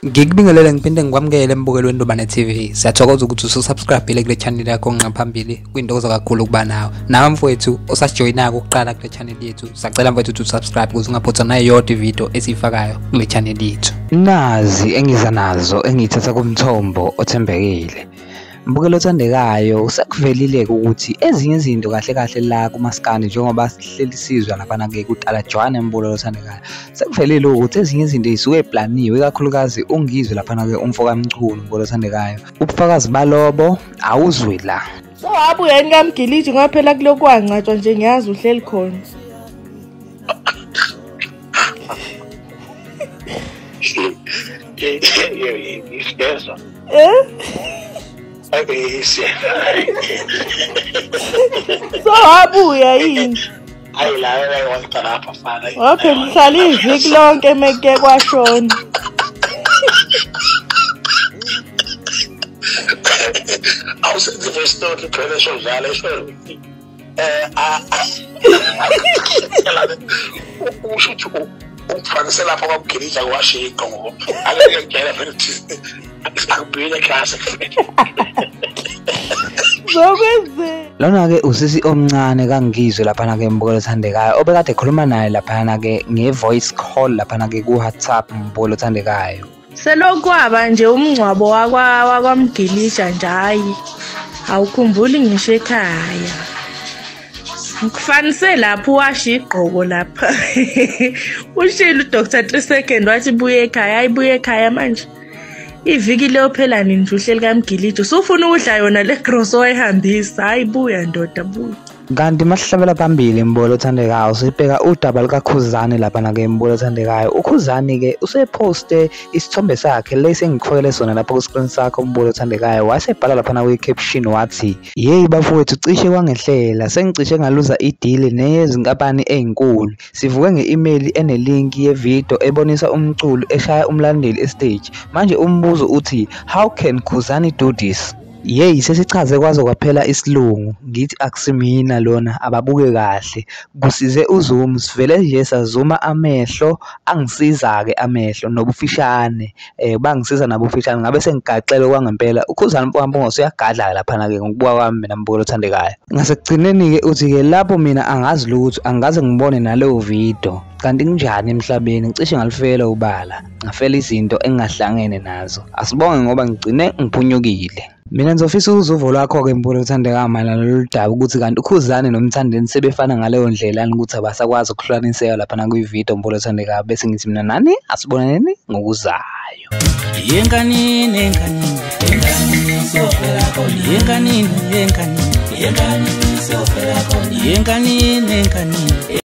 Ngikubingelele ngiphinde ngikwamukele embukelweni Ntobane TV. Siyathokoza ukuthi usubscribe kule channel yakho ngaphambili. Kuyintokozo kakhulu ukuba nawe mfowethu osajoyinaka ukuqala kule channel yethu. Sacela mfowethu ukuthi usubscribe ukuze ungaphutha nayo yodwa ivideo esiyifakayo kule channel yethu. Nazi engiza nazo engithatha kumthombo othembekile. Mbukelo othandekayo sekuvelile ukuthi ezinye izinto kahle la kumaskandi njengoba sihleli sizwa lapha ke ukutalajwa embulelo othandekayo sekuvelile ukuthi ezinye izinto ezisuke eplaniwe kakhulukazi ungizwe lapha ke umfo kaMchunu mbulelo othandekayo ubufakazi balobo awuzwi la so abuye ngamgiliji ngaphela kuloko wangcatshwa nje ngiyazi uhleli khona so abuya yini hayi la wayewanta lapha fana okay ngihlala iviki lonke meke kwashona awusenze vestory phela shodlala esho ushuthi ukufanise lapha kwamgilija kwashika ngoba ake ngiyela phela akubuyela class lona ke usisi omncane kangizwe lapha ke mbukelo othandekayo obekade ekhuluma naye lapha ke ngevoice call lapha ke ku WhatsApp mbukelo othandekayo selokwaba nje umngcwabo wakwamgilisha nje hayi awukhumbuli ngisho ekhaya ukufanise lapho washa igqoko lapha ushilo uDr 3 second wathi buye ekhaya ayibuye ekhaya manje iviki leyo phela nini nje uhleli kaMgiliji usufuna ukudla yona le gross oyihambisa hayibuya ndoda buya kanti masihlabela phambili mbolo othandekayo sibheka udaba lukaKhuzani lapha ke mbolo othandekayo uKhuzani ke useposte isithombe sakhe lesi engikufakele sona lapha ku screen sakho mbolo othandekayo wasebhala lapha ku caption wathi hey bafowethu cishe kwangehlela sengicishe ngaluza ideal neyezinkampani ezinkulu sivuke ngeemail enelink yevideo ebonisa umculo eshaya umlandeli estage manje umbuzo uthi how can Khuzani do this Yey sesichaze kwazo kwaphela isilungu ngithi akusimina lona ababuke kahle kusize uzoom sivele nje sazuma amehlo angisiza ke amehlo nobufishane bangisiza nabufishane ngabe sengigaxele kwangempela uKhuzani mpompo usuyagadla lapha ke ngokubuka kwami mina mbukelo othandekayo ngasekugcineni ke uthi ke lapho mina angazi lutho angaze ngibone naleyo video kanti kunjani emhlabeni ngicishe ngalifela ubala ngafela izinto engahlangene nazo asibonge ngoba ngigcine ngiphunyukile mina ngizofisa uzuvo lwakho ke mbukelo othandekayo mayelana nalolu daba ukuthi kanti uKhuzani noMthandeni sebefana ngaleyo ndlela ukuthi abasakwazi ukuhlukaniseka lapha kwivideo mbukelo othandekayo bese ngithi mina nani asibonaneni ngokuzayo yenkanini siyofela khona yenkanini